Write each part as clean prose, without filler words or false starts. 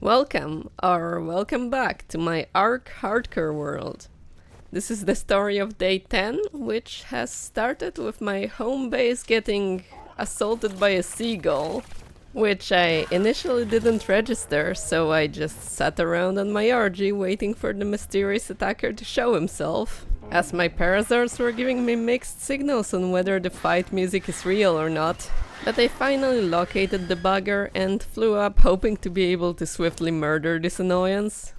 Welcome, or welcome back to my Ark HARDCORE world. This is the story of day 10, which has started with my home base getting assaulted by a seagull, which I initially didn't register, so I just sat around on my RG waiting for the mysterious attacker to show himself, as my parasaurs were giving me mixed signals on whether the fight music is real or not. But I finally located the bugger and flew up hoping to be able to swiftly murder this annoyance.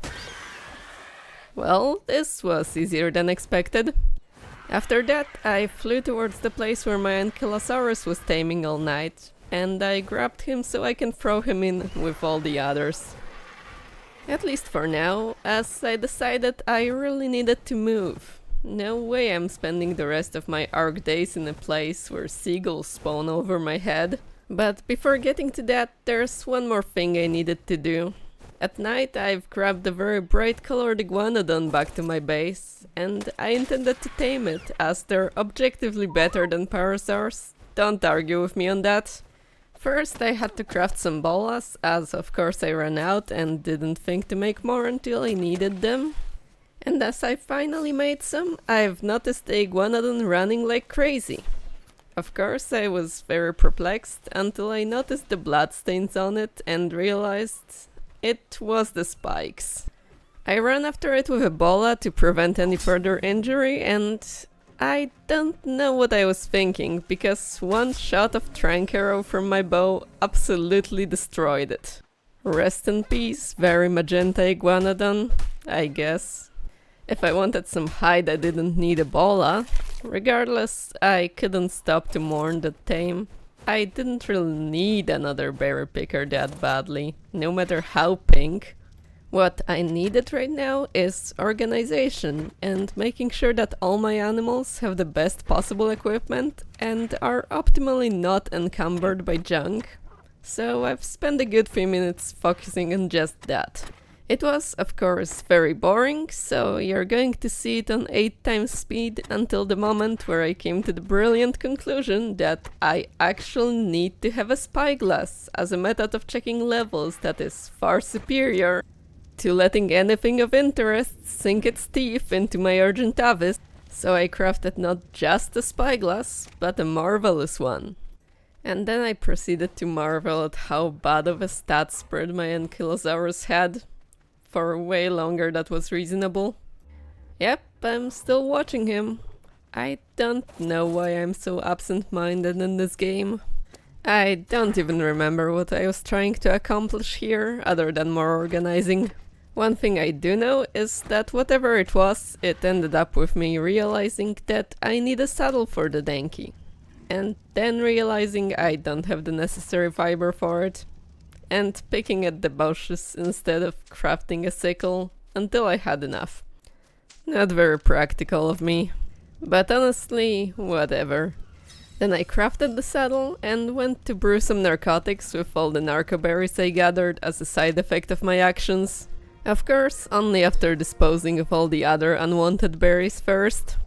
Well, this was easier than expected. After that, I flew towards the place where my allosaurus was taming all night, and I grabbed him so I can throw him in with all the others. At least for now, as I decided I really needed to move. No way I'm spending the rest of my Ark days in a place where seagulls spawn over my head. But before getting to that, there's one more thing I needed to do. At night, I've grabbed a very bright-colored iguanodon back to my base, and I intended to tame it, as they're objectively better than parasaurs. Don't argue with me on that. First, I had to craft some bolas, as of course I ran out and didn't think to make more until I needed them. And as I finally made some, I've noticed the iguanodon running like crazy. Of course, I was very perplexed until I noticed the bloodstains on it and realized it was the spikes. I ran after it with a bola to prevent any further injury, and I don't know what I was thinking, because one shot of trank arrow from my bow absolutely destroyed it. Rest in peace, very magenta iguanodon, I guess. If I wanted some hide, I didn't need a bola. Regardless, I couldn't stop to mourn the tame. I didn't really need another berry picker that badly, no matter how pink. What I needed right now is organization and making sure that all my animals have the best possible equipment and are optimally not encumbered by junk. So I've spent a good few minutes focusing on just that. It was, of course, very boring, so you're going to see it on 8 times speed until the moment where I came to the brilliant conclusion that I actually need to have a spyglass as a method of checking levels that is far superior to letting anything of interest sink its teeth into my urgent abyss, so I crafted not just a spyglass, but a marvelous one. And then I proceeded to marvel at how bad of a stat spread my ankylosaurus had. For way longer that was reasonable. Yep, I'm still watching him. I don't know why I'm so absent-minded in this game. I don't even remember what I was trying to accomplish here, other than more organizing. One thing I do know is that whatever it was, it ended up with me realizing that I need a saddle for the Denki. And then realizing I don't have the necessary fiber for it. And picking at the bushes instead of crafting a sickle until I had enough. Not very practical of me, but honestly, whatever. Then I crafted the saddle and went to brew some narcotics with all the narco berries I gathered as a side effect of my actions. Of course, only after disposing of all the other unwanted berries first.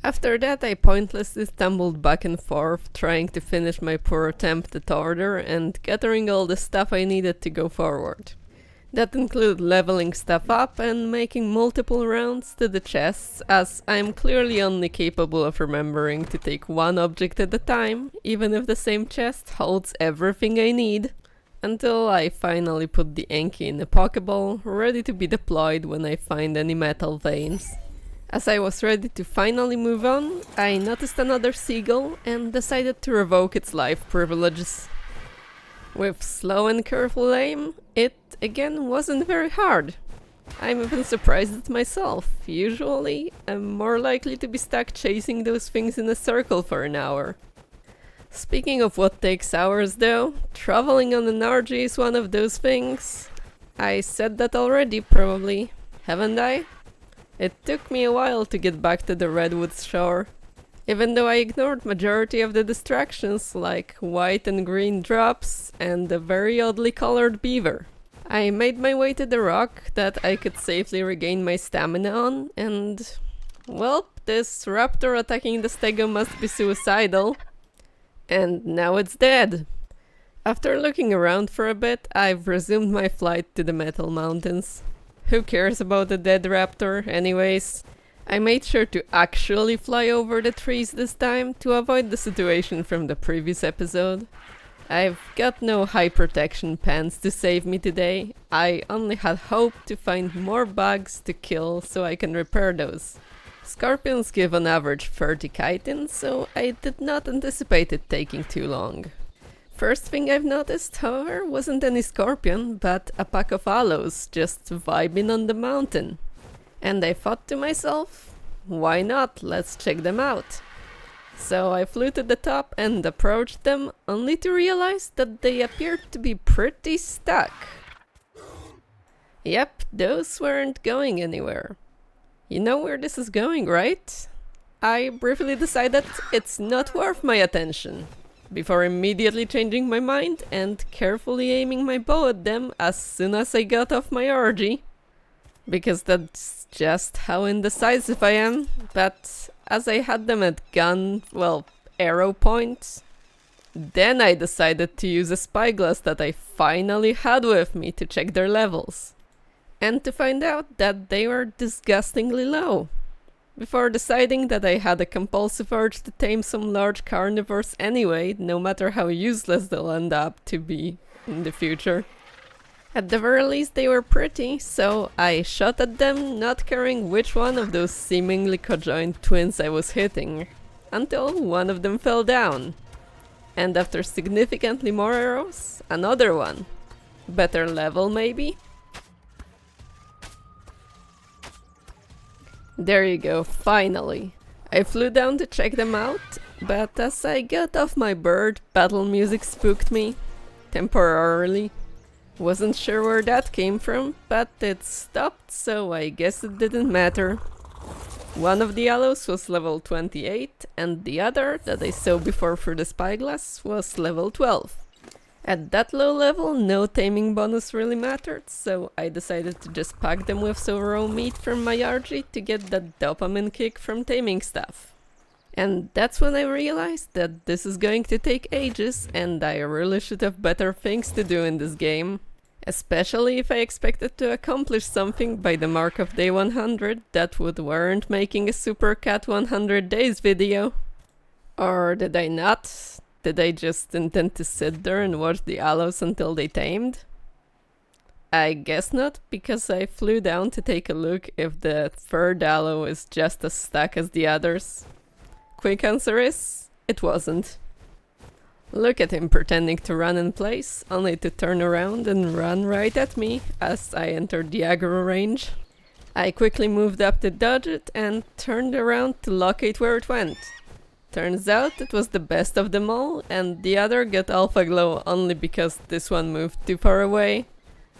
After that, I pointlessly stumbled back and forth, trying to finish my poor attempt at order and gathering all the stuff I needed to go forward. That included leveling stuff up and making multiple rounds to the chests, as I'm clearly only capable of remembering to take one object at a time, even if the same chest holds everything I need, until I finally put the Enki in a Pokeball, ready to be deployed when I find any metal veins. As I was ready to finally move on, I noticed another seagull and decided to revoke its life privileges. With slow and careful aim, it again wasn't very hard. I'm even surprised at myself. Usually, I'm more likely to be stuck chasing those things in a circle for an hour. Speaking of what takes hours though, traveling on an RG is one of those things. I said that already, probably, haven't I? It took me a while to get back to the Redwoods shore, even though I ignored majority of the distractions like white and green drops and a very oddly colored beaver. I made my way to the rock that I could safely regain my stamina on, and well, this raptor attacking the stego must be suicidal. And now it's dead. After looking around for a bit, I've resumed my flight to the Metal Mountains. Who cares about the dead raptor, anyways? I made sure to actually fly over the trees this time to avoid the situation from the previous episode. I've got no high protection pants to save me today. I only had hope to find more bugs to kill so I can repair those. Scorpions give on average 30 chitin, so I did not anticipate it taking too long. First thing I've noticed, however, wasn't any scorpion, but a pack of allos just vibing on the mountain. And I thought to myself, why not? Let's check them out. So I flew to the top and approached them, only to realize that they appeared to be pretty stuck. Yep, those weren't going anywhere. You know where this is going, right? I briefly decided it's not worth my attention, before immediately changing my mind and carefully aiming my bow at them as soon as I got off my orgy. Because that's just how indecisive I am, but as I had them at arrow points, then I decided to use a spyglass that I finally had with me to check their levels. And to find out that they were disgustingly low. Before deciding that I had a compulsive urge to tame some large carnivores anyway, no matter how useless they'll end up to be in the future. At the very least they were pretty, so I shot at them, not caring which one of those seemingly conjoined twins I was hitting, until one of them fell down. And after significantly more arrows, another one. Better level maybe? There you go, finally. I flew down to check them out, but as I got off my bird, battle music spooked me. Temporarily. Wasn't sure where that came from, but it stopped, so I guess it didn't matter. One of the allos was level 28, and the other, that I saw before through the spyglass, was level 12. At that low level, no taming bonus really mattered, so I decided to just pack them with some raw meat from my RG to get that dopamine kick from taming stuff. And that's when I realized that this is going to take ages, and I really should have better things to do in this game. Especially if I expected to accomplish something by the mark of day 100 that would warrant making a Super Cat 100 Days video. Or did I not? Did I just intend to sit there and watch the allos until they tamed? I guess not, because I flew down to take a look if the third allo is just as stuck as the others. Quick answer is, it wasn't. Look at him pretending to run in place, only to turn around and run right at me as I entered the aggro range. I quickly moved up to dodge it and turned around to locate where it went. Turns out it was the best of them all, and the other got alpha glow only because this one moved too far away.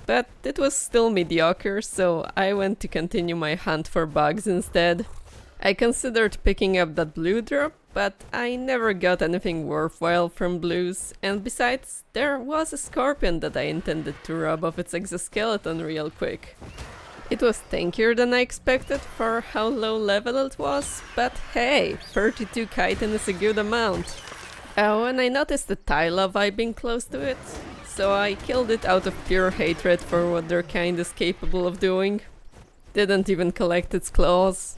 But it was still mediocre, so I went to continue my hunt for bugs instead. I considered picking up that blue drop, but I never got anything worthwhile from blues, and besides, there was a scorpion that I intended to rob of its exoskeleton real quick. It was tankier than I expected for how low level it was, but hey, 32 chitin is a good amount. Oh, and I noticed the Tyla vibing close to it, so I killed it out of pure hatred for what their kind is capable of doing. Didn't even collect its claws.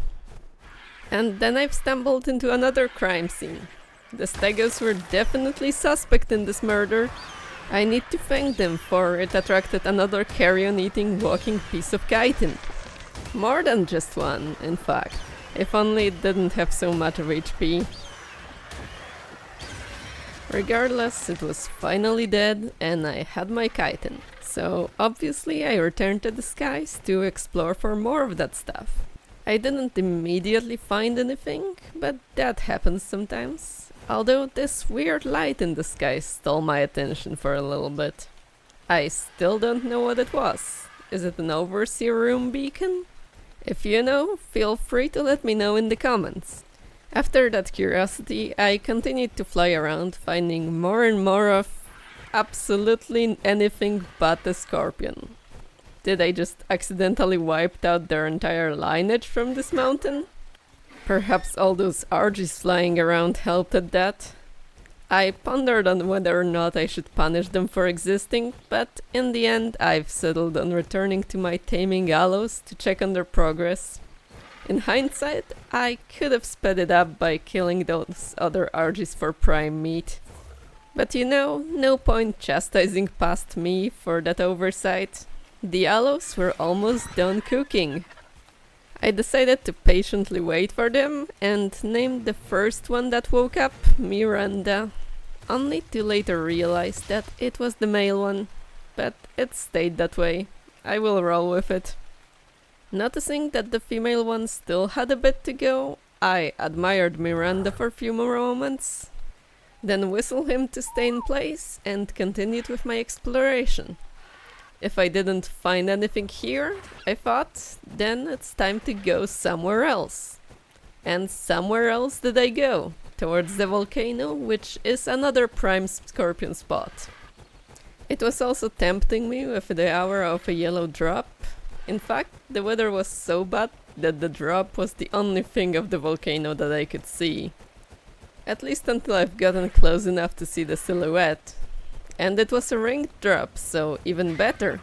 And then I've stumbled into another crime scene. The Stegos were definitely suspect in this murder. I need to thank them for it attracted another carrion-eating walking piece of chitin. More than just one, in fact. If only it didn't have so much of HP. Regardless, it was finally dead and I had my chitin. So obviously I returned to the skies to explore for more of that stuff. I didn't immediately find anything, but that happens sometimes. Although this weird light in the sky stole my attention for a little bit. I still don't know what it was. Is it an overseer room beacon? If you know, feel free to let me know in the comments. After that curiosity, I continued to fly around, finding more and more of absolutely anything but a scorpion. Did I just accidentally wiped out their entire lineage from this mountain? Perhaps all those RGs flying around helped at that. I pondered on whether or not I should punish them for existing, but in the end I've settled on returning to my taming allos to check on their progress. In hindsight, I could have sped it up by killing those other Argies for prime meat. But you know, no point chastising past me for that oversight. The allos were almost done cooking. I decided to patiently wait for them and named the first one that woke up Miranda, only to later realize that it was the male one, but it stayed that way. I will roll with it. Noticing that the female one still had a bit to go, I admired Miranda for a few more moments, then whistled him to stay in place and continued with my exploration. If I didn't find anything here, I thought, then it's time to go somewhere else. And somewhere else did I go, towards the volcano, which is another prime scorpion spot. It was also tempting me with the hour of a yellow drop. In fact, the weather was so bad that the drop was the only thing of the volcano that I could see. At least until I've gotten close enough to see the silhouette. And it was a ringed drop, so even better.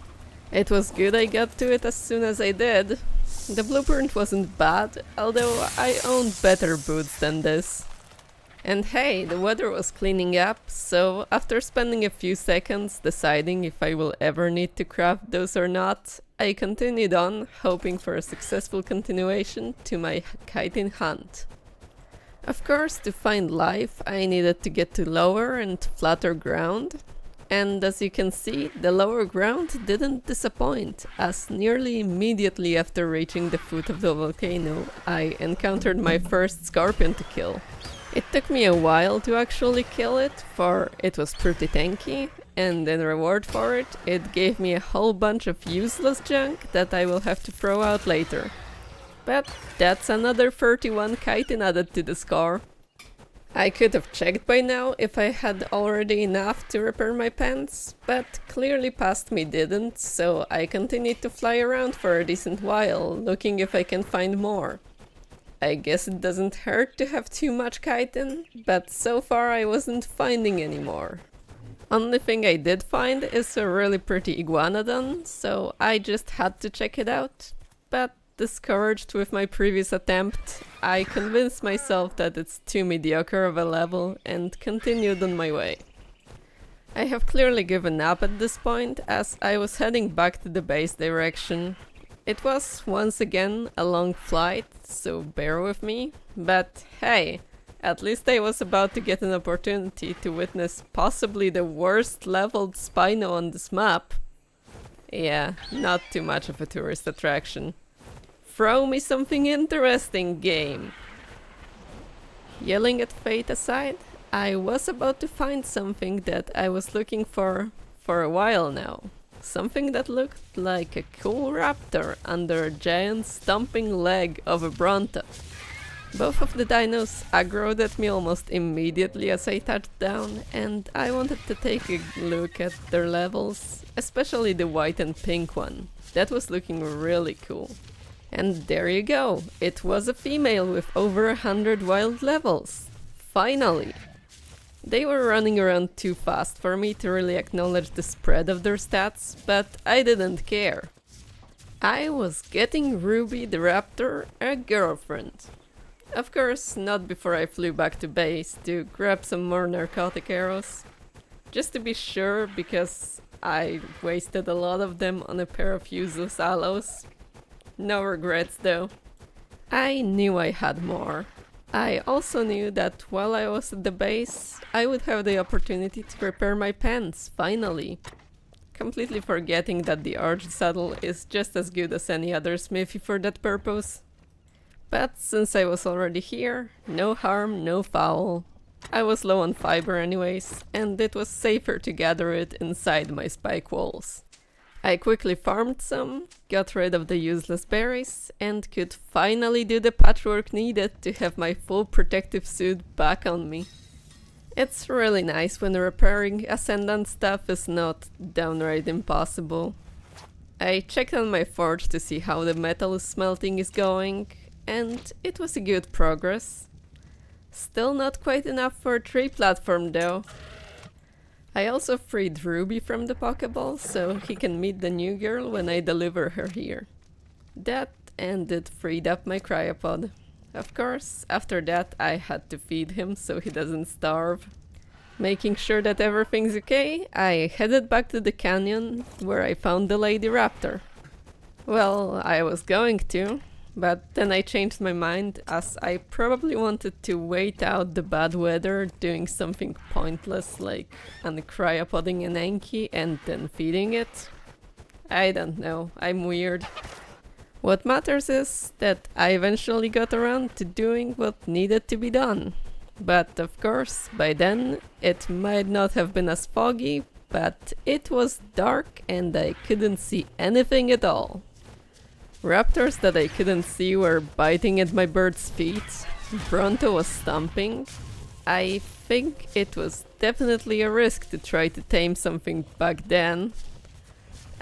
It was good I got to it as soon as I did. The blueprint wasn't bad, although I owned better boots than this. And hey, the weather was cleaning up, so after spending a few seconds deciding if I will ever need to craft those or not, I continued on, hoping for a successful continuation to my chitin hunt. Of course, to find life, I needed to get to lower and flatter ground. And as you can see, the lower ground didn't disappoint, as nearly immediately after reaching the foot of the volcano, I encountered my first scorpion to kill. It took me a while to actually kill it, for it was pretty tanky, and in reward for it, it gave me a whole bunch of useless junk that I will have to throw out later. But that's another 31 chitin added to the score. I could have checked by now if I had already enough to repair my pants, but clearly past me didn't, so I continued to fly around for a decent while, looking if I can find more. I guess it doesn't hurt to have too much chitin, but so far I wasn't finding any more. Only thing I did find is a really pretty iguanodon, so I just had to check it out. But discouraged with my previous attempt, I convinced myself that it's too mediocre of a level and continued on my way. I have clearly given up at this point, as I was heading back to the base direction. It was once again a long flight, so bear with me, but hey, at least I was about to get an opportunity to witness possibly the worst leveled Spino on this map. Yeah, not too much of a tourist attraction. Throw me something interesting, game! Yelling at fate aside, I was about to find something that I was looking for a while now. Something that looked like a cool raptor under a giant stomping leg of a bronto. Both of the dinos aggroed at me almost immediately as I touched down, and I wanted to take a look at their levels, especially the white and pink one. That was looking really cool. And there you go, it was a female with over 100 wild levels. Finally! They were running around too fast for me to really acknowledge the spread of their stats, but I didn't care. I was getting Ruby the Raptor a girlfriend. Of course, not before I flew back to base to grab some more narcotic arrows. Just to be sure, because I wasted a lot of them on a pair of useless allos. No regrets though. I knew I had more. I also knew that while I was at the base, I would have the opportunity to repair my pants, finally. Completely forgetting that the Arch saddle is just as good as any other smithy for that purpose. But since I was already here, no harm, no foul. I was low on fiber anyways, and it was safer to gather it inside my spike walls. I quickly farmed some, got rid of the useless berries, and could finally do the patchwork needed to have my full protective suit back on me. It's really nice when repairing Ascendant stuff is not downright impossible. I checked on my forge to see how the metal smelting is going, and it was a good progress. Still not quite enough for a tree platform though. I also freed Ruby from the Pokeball so he can meet the new girl when I deliver her here. That and it freed up my cryopod. Of course, after that I had to feed him so he doesn't starve. Making sure that everything's okay, I headed back to the canyon where I found the Lady Raptor. Well, I was going to, but then I changed my mind as I probably wanted to wait out the bad weather doing something pointless like uncryopodding an Anki and then feeding it. I don't know, I'm weird. What matters is that I eventually got around to doing what needed to be done. But of course, by then it might not have been as foggy, but it was dark and I couldn't see anything at all. Raptors that I couldn't see were biting at my bird's feet. Bronto was stomping. I think it was definitely a risk to try to tame something back then.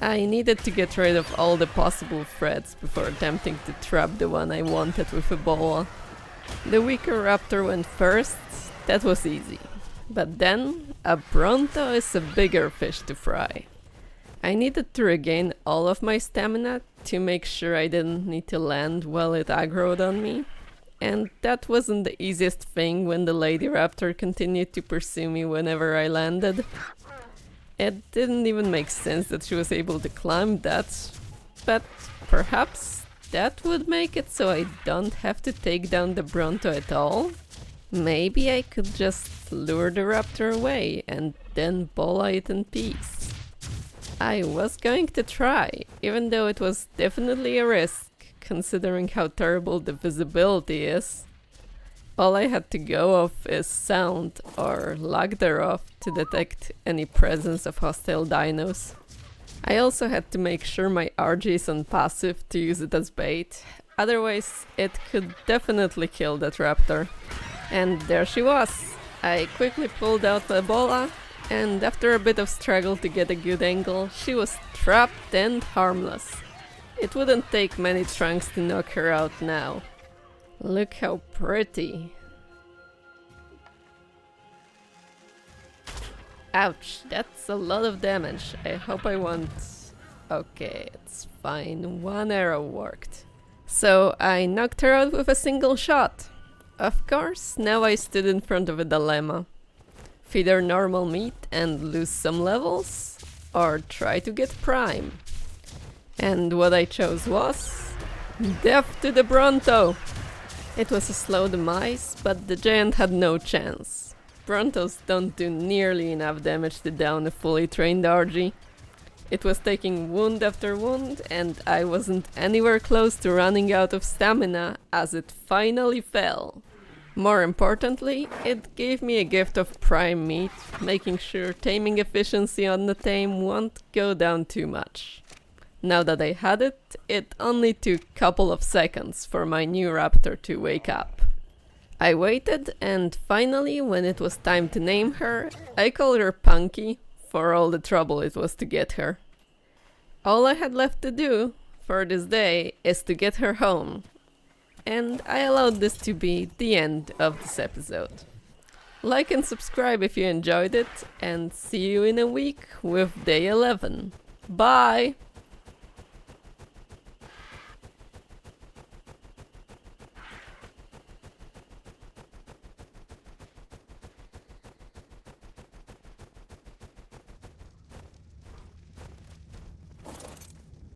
I needed to get rid of all the possible threats before attempting to trap the one I wanted with a boa. The weaker raptor went first, that was easy. But then, a Bronto is a bigger fish to fry. I needed to regain all of my stamina to make sure I didn't need to land while it aggroed on me. And that wasn't the easiest thing when the Lady Raptor continued to pursue me whenever I landed. It didn't even make sense that she was able to climb that, but perhaps that would make it so I don't have to take down the Bronto at all? Maybe I could just lure the raptor away and then bola it in peace. I was going to try, even though it was definitely a risk, considering how terrible the visibility is. All I had to go off is sound, or lack thereof, to detect any presence of hostile dinos. I also had to make sure my RG is on passive to use it as bait, otherwise it could definitely kill that raptor. And there she was! I quickly pulled out my bola, and after a bit of struggle to get a good angle, she was trapped and harmless. It wouldn't take many trunks to knock her out now. Look how pretty. Ouch, that's a lot of damage. I hope I won't... Okay, it's fine. One arrow worked. So I knocked her out with a single shot. Of course, now I stood in front of a dilemma. Feed her normal meat and lose some levels? Or try to get prime? And what I chose was... death to the Bronto! It was a slow demise, but the giant had no chance. Brontos don't do nearly enough damage to down a fully trained RG. It was taking wound after wound, and I wasn't anywhere close to running out of stamina as it finally fell. More importantly, it gave me a gift of prime meat, making sure taming efficiency on the tame won't go down too much. Now that I had it, it only took a couple of seconds for my new raptor to wake up. I waited, and finally, when it was time to name her, I called her Punky, for all the trouble it was to get her. All I had left to do for this day is to get her home. And I allowed this to be the end of this episode. Like and subscribe if you enjoyed it, and see you in a week with day 11. Bye!